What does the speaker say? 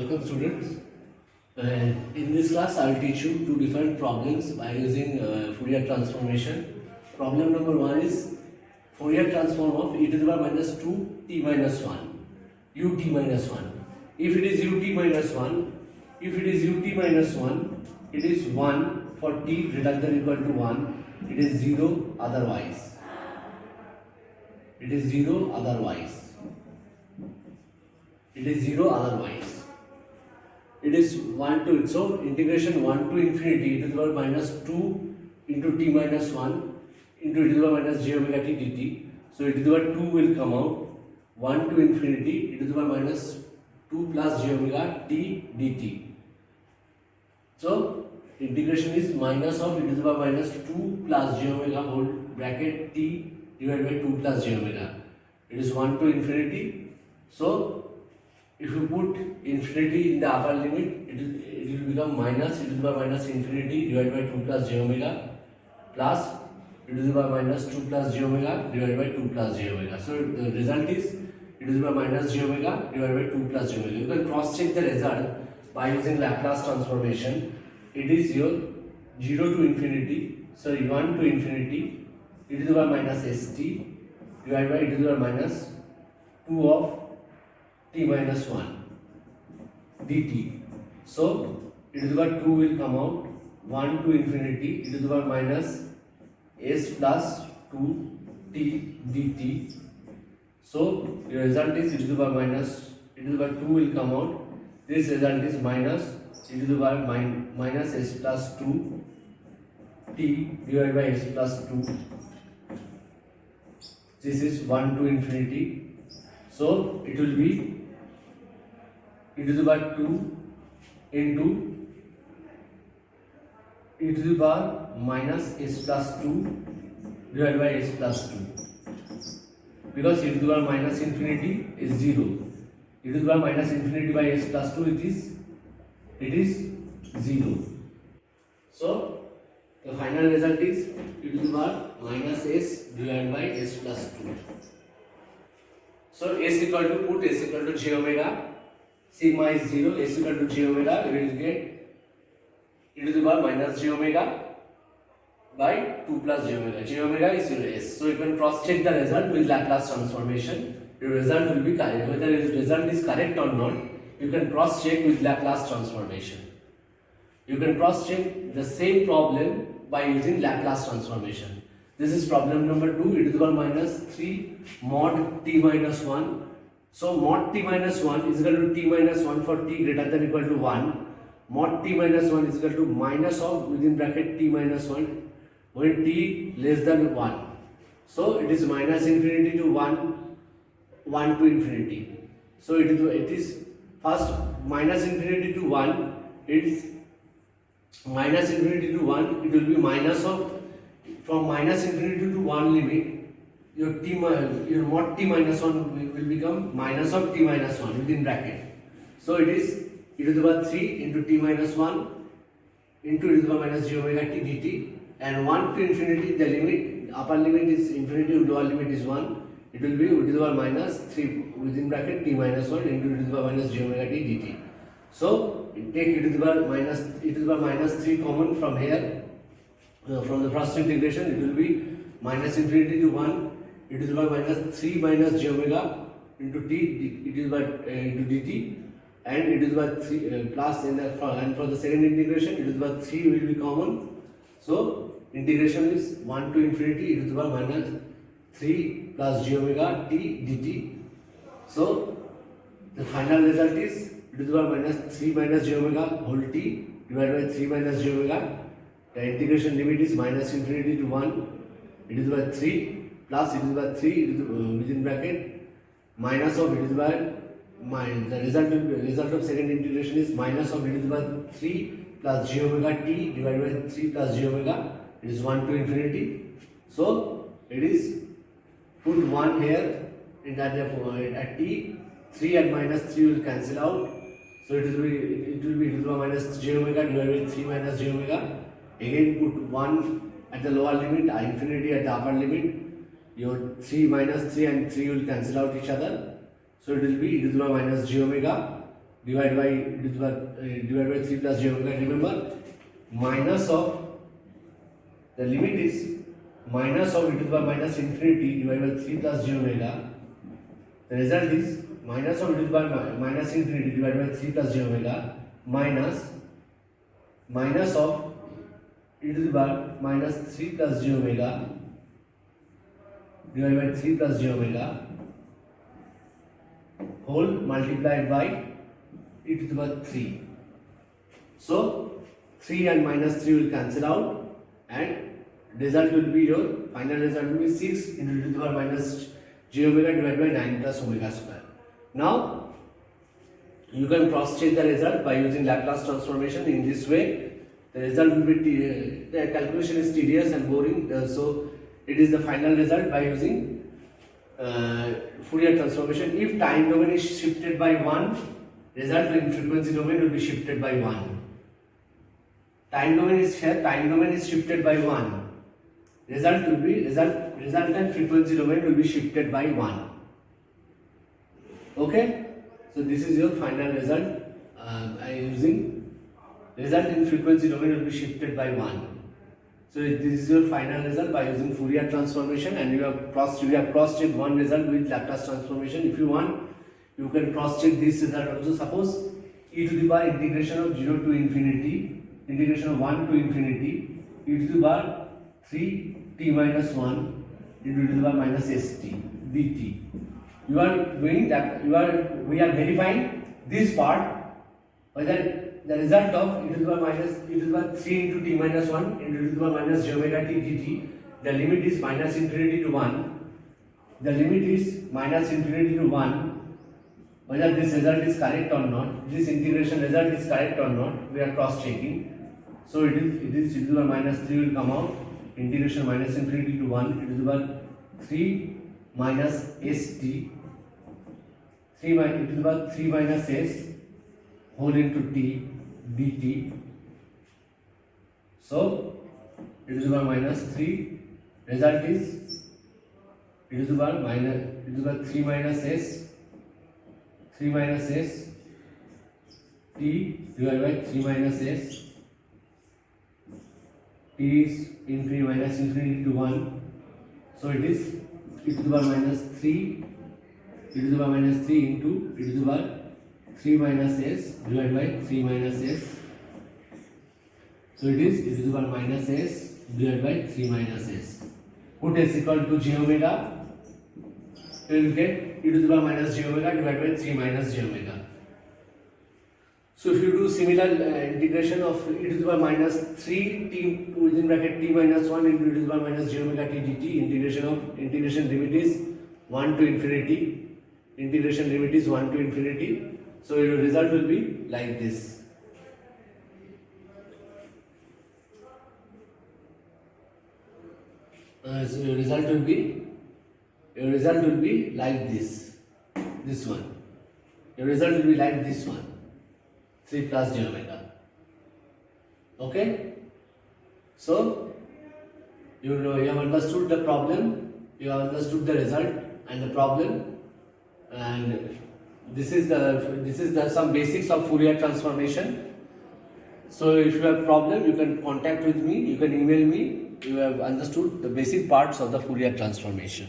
Welcome students. In this class I will teach you two different problems by using Fourier transformation. Problem number 1 is Fourier transform of e to the power minus 2t minus 1 ut minus 1. If it is ut minus 1, it is 1 for t greater than or equal to 1, it is 0 otherwise. It is 0 otherwise. It is 0 otherwise. It is 1 to, so integration 1 to infinity e to the power minus 2 into t minus 1 into e to the power minus j omega t dt. So e to the power 2 will come out, 1 to infinity e to the power minus 2 plus j omega t dt. So integration is minus of e to the power minus 2 plus j omega whole bracket t divided by 2 plus j omega. It is 1 to infinity. So if you put infinity in the upper limit, it will become minus e to the power minus infinity divided by 2 plus j omega plus e to the power minus 2 plus j omega divided by 2 plus j omega. So the result is e to the power minus j omega divided by 2 plus j omega. You can cross check the result by using Laplace transformation. It is your 0 to infinity, sorry 1 to infinity e to the power minus st divided by e to the power minus 2 of t minus 1 dt. So e to the power 2 will come out, 1 to infinity e to the power minus s plus 2 t dt. So the result is e to the power minus, e to the power 2 will come out. This result is minus e to the power minus s plus 2 t divided by s plus 2. This is 1 to infinity. So it will be e to the power 2 into e to the power minus s plus 2 divided by s plus 2. Because e to the power minus infinity is 0. E to the power minus infinity by s plus 2 it is 0. So the final result is e to the power minus s divided by s plus 2. So s equal to, put s equal to j omega, sigma is 0, s equal to j omega, we will get e to the power minus j omega by 2 plus j omega. J omega is your s. So you can cross check the result with Laplace transformation. Your result will be correct. Whether the result is correct or not, you can cross check with Laplace transformation. You can cross check the same problem by using Laplace transformation. This is problem number 2, e to the power minus 3 mod t minus 1. So mod t minus 1 is equal to t minus 1 for t greater than or equal to 1. Mod t minus 1 is equal to minus of within bracket t minus 1 when t less than 1. So it is minus infinity to 1, 1 to infinity. So it is first minus infinity to 1, it is minus infinity to 1, it will be minus of, from minus infinity to 1 limit, your mod t minus 1 will become minus of t minus 1 within bracket. So it is e to the power 3 into t minus 1 into e to the power minus j omega t dt, and 1 to infinity, the limit, upper limit is infinity, lower limit is 1. It will be e to the power minus 3 within bracket t minus 1 into e to the power minus j omega t dt. So take e to the power minus 3 common from here. From the first integration, it will be minus infinity to 1 e to the power minus 3 minus j omega into t e to the power into dt, and e to the power 3 plus in the, and for the second integration e to the power 3 will be common. So integration is 1 to infinity e to the power minus 3 plus j omega t dt. So the final result is e to the power minus 3 minus j omega whole t divided by 3 minus j omega. The integration limit is minus infinity to 1 e to the power 3 plus e to the power 3 within bracket minus of e to the power, the result of second integration is minus of e to the power 3 plus j omega t divided by 3 plus j omega. It is 1 to infinity. So it is put 1 here in that at t, 3 and minus 3 will cancel out. So it will be e to the power minus j omega divided by 3 minus j omega. Again put 1 at the lower limit, infinity at the upper limit. Your 3 minus 3 and 3 will cancel out each other. So it will be e to the power minus j omega divided by divided by 3 plus j omega. Remember, minus of the limit is minus of e to the power minus infinity divided by 3 plus j omega. The result is minus of e to the power minus infinity divided by 3 plus j omega minus of e to the power minus 3 plus j omega divided by 3 plus j omega whole multiplied by e to the power 3. So 3 and minus 3 will cancel out, and result will be your final result will be 6 into e to the power minus j omega divided by 9 plus omega square. Now you can cross check the result by using Laplace transformation in this way. The result will be the calculation is tedious and boring, so it is the final result by using Fourier transformation. If time domain is shifted by 1, result in frequency domain will be shifted by 1. Time domain is here, time domain is shifted by 1. Result will be resultant frequency domain will be shifted by 1. Okay, so this is your final result. I am using result in frequency domain will be shifted by 1. So this is your final result by using Fourier transformation, and you have cross-checked one result with Laplace transformation. If you want, you can cross-check this result also. Suppose e to the power integration of 0 to infinity, integration of 1 to infinity, e to the power 3t minus 1 into e to the power minus st dt. You are doing that. We are verifying this part whether the result of e to the power 3 into t minus 1 into e to the power minus j omega t dt, the limit is minus infinity to 1. The limit is minus infinity to 1. Whether this result is correct or not, this integration result is correct or not, we are cross checking. So it is e to the power minus 3 will come out. Integration minus infinity to 1 e to the power 3 minus st 3 e to the power 3 minus s whole into t dt. So e to the power minus 3, result is e to the power 3 minus s t divided by 3 minus s. T is infinity minus infinity to 1. So it is e to the power minus 3 into e to the power 3 minus s divided by 3 minus s. So it is e to the power minus s divided by 3 minus s. Put s equal to j omega, you will get e to the power minus j omega divided by 3 minus j omega. So if you do similar integration of e to the power minus 3 t within bracket t minus 1 into e to the power minus j omega t dt, integration limit is 1 to infinity. Integration limit is 1 to infinity. So your result will be like this. So your result will be like this. This one. Your result will be like this one. 3 plus j omega. Okay. So you have understood the problem. You have understood the result and the problem. And this is the some basics of Fourier transformation. So if you have problem, you can contact with me, you can email me. You have understood the basic parts of the Fourier transformation.